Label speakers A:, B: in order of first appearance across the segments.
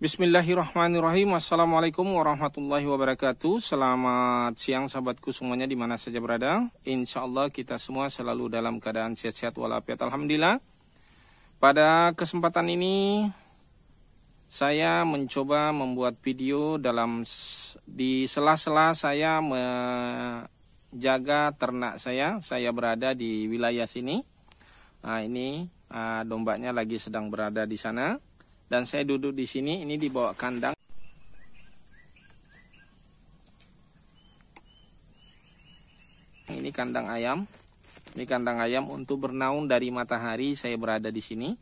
A: Bismillahirrahmanirrahim. Assalamualaikum warahmatullahi wabarakatuh. Selamat siang sahabatku semuanya di mana saja berada. Insya Allah kita semua selalu dalam keadaan sehat-sehat walafiat. Alhamdulillah. Pada kesempatan ini saya mencoba membuat video di sela-sela saya menjaga ternak saya. Saya berada di wilayah sini. Nah, ini dombanya lagi sedang berada di sana. Dan saya duduk di sini, ini di bawah kandang. Ini kandang ayam. Ini kandang ayam untuk bernaung dari matahari. Saya berada di sini.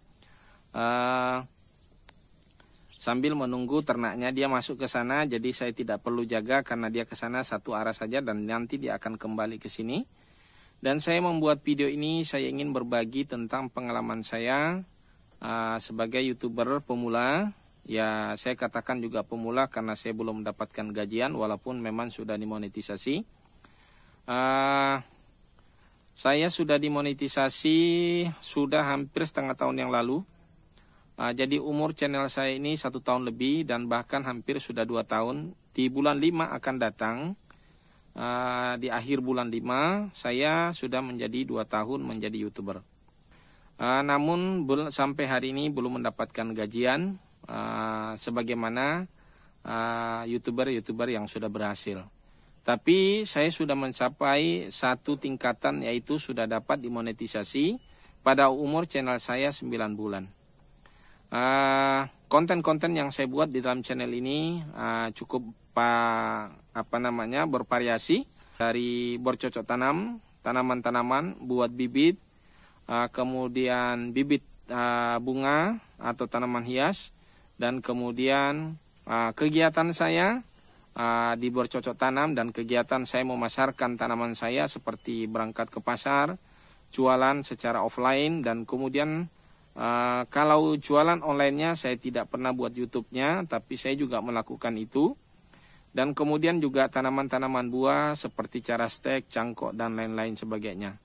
A: Sambil menunggu ternaknya dia masuk ke sana. Jadi saya tidak perlu jaga karena dia ke sana satu arah saja dan nanti dia akan kembali ke sini. Dan saya membuat video ini, saya ingin berbagi tentang pengalaman saya sebagai YouTuber pemula. Ya, saya katakan juga pemula karena saya belum mendapatkan gajian walaupun memang sudah dimonetisasi. Saya sudah dimonetisasi sudah hampir setengah tahun yang lalu. Jadi umur channel saya ini 1 tahun lebih dan bahkan hampir sudah 2 tahun. Di bulan 5 akan datang, di akhir bulan 5 saya sudah menjadi 2 tahun menjadi YouTuber. Namun sampai hari ini belum mendapatkan gajian sebagaimana YouTuber yang sudah berhasil. Tapi saya sudah mencapai satu tingkatan, yaitu sudah dapat dimonetisasi pada umur channel saya 9 bulan. Konten-konten yang saya buat di dalam channel ini cukup bervariasi, dari bercocok tanam, tanaman-tanaman, buat bibit, kemudian bibit bunga atau tanaman hias, dan kemudian kegiatan saya di bercocok tanam dan kegiatan saya memasarkan tanaman saya seperti berangkat ke pasar, jualan secara offline, dan kemudian kalau jualan online-nya saya tidak pernah buat YouTube-nya, tapi saya juga melakukan itu. Dan kemudian juga tanaman-tanaman buah seperti carastek, cangkok, dan lain-lain sebagainya.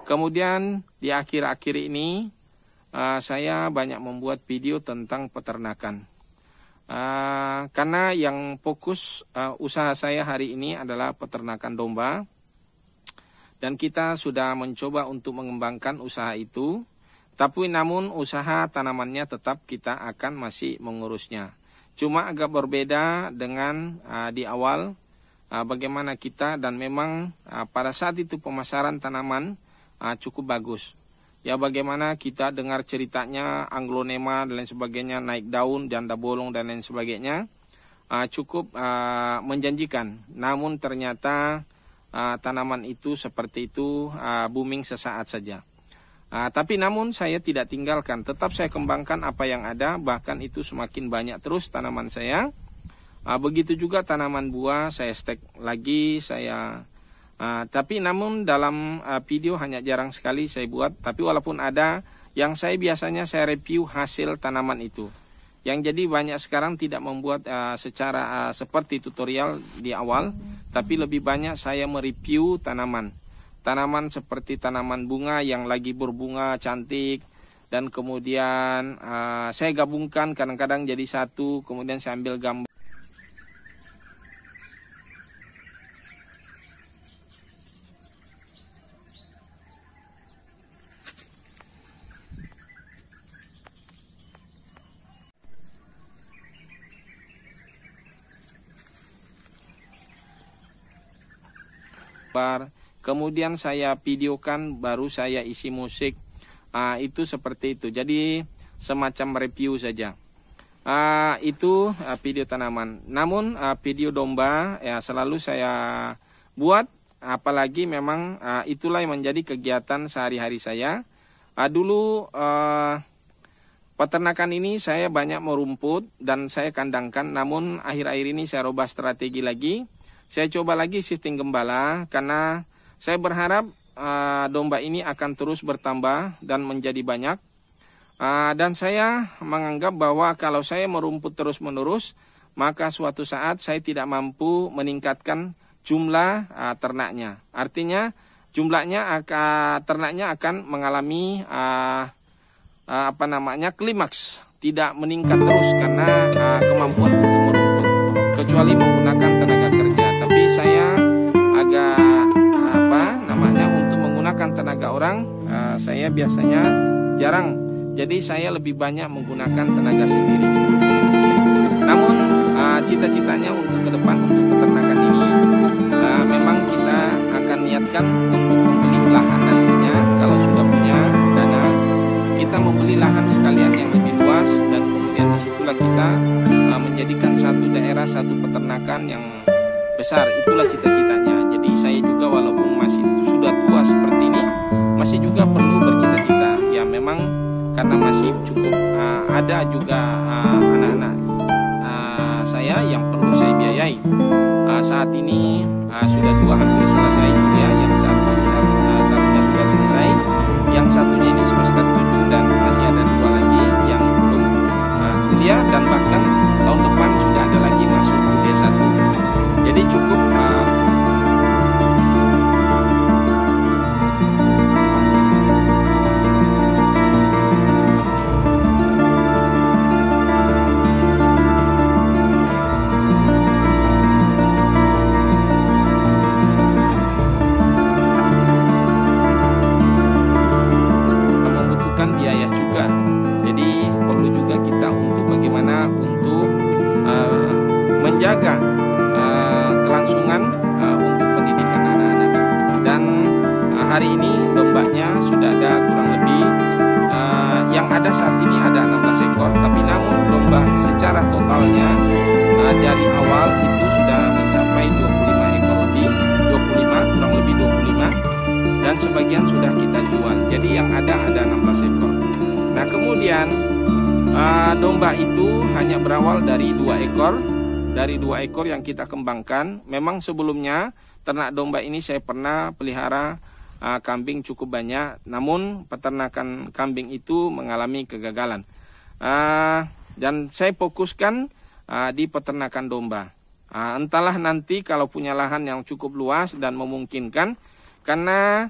A: Kemudian di akhir-akhir ini saya banyak membuat video tentang peternakan. Karena yang fokus usaha saya hari ini adalah peternakan domba. Dan kita sudah mencoba untuk mengembangkan usaha itu. Tapi namun usaha tanamannya tetap kita akan masih mengurusnya. Cuma agak berbeda dengan di awal bagaimana kita, dan memang pada saat itu pemasaran tanaman cukup bagus. Ya, bagaimana kita dengar ceritanya Anglonema dan lain sebagainya, naik daun, janda bolong dan lain sebagainya, cukup menjanjikan. Namun ternyata tanaman itu seperti itu booming sesaat saja. Tapi namun saya tidak tinggalkan, tetap saya kembangkan apa yang ada, bahkan itu semakin banyak terus tanaman saya. Begitu juga tanaman buah saya stek lagi, tapi namun dalam video hanya jarang sekali saya buat. Tapi walaupun ada, yang biasanya saya review hasil tanaman itu. Yang jadi banyak sekarang tidak membuat secara seperti tutorial di awal, tapi lebih banyak saya mereview tanaman. Tanaman seperti tanaman bunga yang lagi berbunga cantik, dan kemudian saya gabungkan kadang-kadang jadi satu, kemudian saya ambil gambar. Kemudian saya videokan, baru saya isi musik. Itu seperti itu. Jadi semacam review saja. Itu video tanaman. Namun video domba ya selalu saya buat, apalagi memang itulah yang menjadi kegiatan sehari-hari saya. Dulu peternakan ini saya banyak merumput dan saya kandangkan. Namun akhir-akhir ini saya rubah strategi lagi. Saya coba lagi sistem gembala karena saya berharap domba ini akan terus bertambah dan menjadi banyak. Dan saya menganggap bahwa kalau saya merumput terus-menerus, maka suatu saat saya tidak mampu meningkatkan jumlah ternaknya. Artinya ternaknya akan mengalami klimaks. tidak meningkat terus karena kemampuan untuk merumput, kecuali menggunakan tenaga kerja. Tapi saya agak untuk menggunakan tenaga orang, saya biasanya jarang. Jadi saya lebih banyak menggunakan tenaga sendiri. Namun cita-citanya untuk ke depan untuk peternakan ini, memang kita akan niatkan untuk membeli lahan nantinya. Kalau sudah punya dana, kita membeli lahan sekalian yang lebih luas, dan kemudian disitulah kita menjadikan satu daerah, satu peternakan yang besar. Itulah cita-citanya. Jadi saya juga walaupun masih sudah tua seperti ini, masih juga perlu bercita-cita. Ya memang karena masih cukup ada juga anak-anak saya yang perlu saya biayai. Saat ini sudah 2 hampir selesai kuliah, yang satunya sudah selesai, yang satunya ini semester 7, dan masih ada 2 lagi yang belum kuliah, dan bahkan tahun depan sudah ada lagi masuk kuliah 1. Jadi cukup menjaga kelangsungan untuk pendidikan anak-anak. Dan hari ini dombanya sudah ada kurang lebih yang ada saat ini ada 16 ekor, tapi namun domba secara totalnya dari awal itu sudah mencapai 25 ekor lebih, 25 kurang lebih 25, dan sebagian sudah kita jual. Jadi yang ada 16 ekor. Nah kemudian domba itu hanya berawal dari 2 ekor. Dari 2 ekor yang kita kembangkan. Memang sebelumnya ternak domba ini saya pernah pelihara kambing cukup banyak, namun peternakan kambing itu mengalami kegagalan. Dan saya fokuskan di peternakan domba. Entahlah nanti kalau punya lahan yang cukup luas dan memungkinkan, karena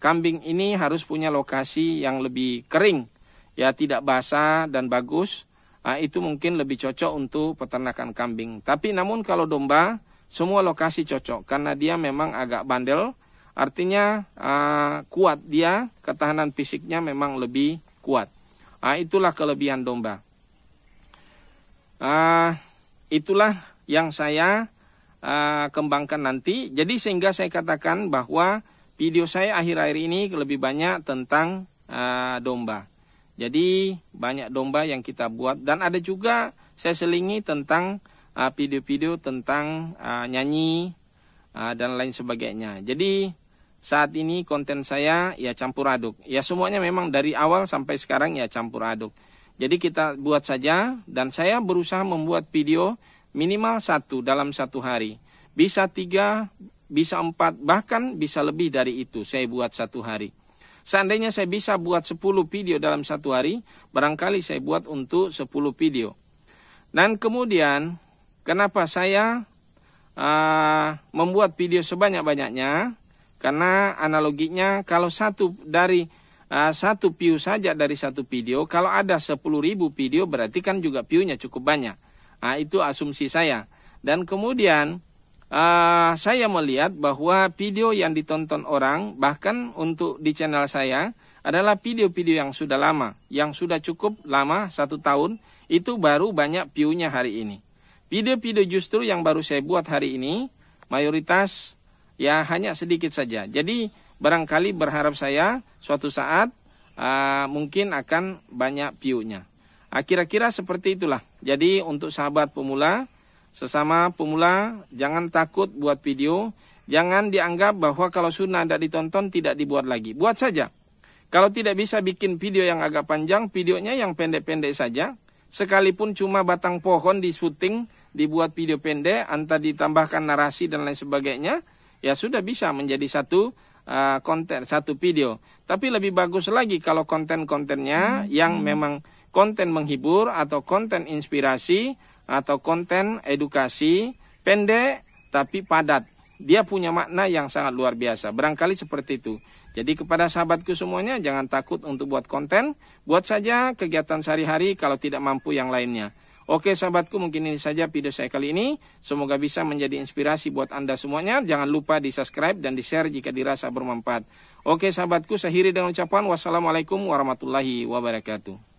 A: kambing ini harus punya lokasi yang lebih kering, ya tidak basah dan bagus. Itu mungkin lebih cocok untuk peternakan kambing. Tapi namun kalau domba, semua lokasi cocok karena dia memang agak bandel. Artinya kuat, dia ketahanan fisiknya memang lebih kuat. Itulah kelebihan domba. Itulah yang saya kembangkan nanti. Jadi sehingga saya katakan bahwa video saya akhir-akhir ini lebih banyak tentang domba. Jadi banyak domba yang kita buat, dan ada juga saya selingi tentang video-video tentang nyanyi dan lain sebagainya. Jadi saat ini konten saya ya campur aduk. Ya semuanya memang dari awal sampai sekarang ya campur aduk. Jadi kita buat saja, dan saya berusaha membuat video minimal 1 dalam 1 hari. Bisa 3, bisa 4, bahkan bisa lebih dari itu saya buat 1 hari. Seandainya saya bisa buat 10 video dalam 1 hari, barangkali saya buat untuk 10 video. Dan kemudian, kenapa saya membuat video sebanyak-banyaknya? Karena analoginya, kalau satu view saja dari 1 video, kalau ada 10.000 video, berarti kan juga view-nya cukup banyak. Itu asumsi saya. Dan kemudian, saya melihat bahwa video yang ditonton orang, bahkan untuk di channel saya, adalah video-video yang sudah lama, yang sudah cukup lama, 1 tahun, itu baru banyak view-nya hari ini. Video-video justru yang baru saya buat hari ini, mayoritas ya hanya sedikit saja. Jadi barangkali berharap saya suatu saat mungkin akan banyak view-nya. Kira-kira seperti itulah. Jadi untuk sahabat pemula, sesama pemula, jangan takut buat video. Jangan dianggap bahwa kalau sudah tidak ditonton tidak dibuat lagi. Buat saja. Kalau tidak bisa bikin video yang agak panjang, videonya yang pendek-pendek saja. Sekalipun cuma batang pohon di syuting, dibuat video pendek, antara ditambahkan narasi dan lain sebagainya, ya sudah bisa menjadi satu konten, satu video. Tapi lebih bagus lagi kalau konten-kontennya yang memang konten menghibur atau konten inspirasi atau konten edukasi, pendek tapi padat. Dia punya makna yang sangat luar biasa. Barangkali seperti itu. Jadi kepada sahabatku semuanya, jangan takut untuk buat konten. Buat saja kegiatan sehari-hari kalau tidak mampu yang lainnya. Oke sahabatku, mungkin ini saja video saya kali ini. Semoga bisa menjadi inspirasi buat Anda semuanya. Jangan lupa di subscribe dan di share jika dirasa bermanfaat. Oke sahabatku, saya akhiri dengan ucapan wassalamualaikum warahmatullahi wabarakatuh.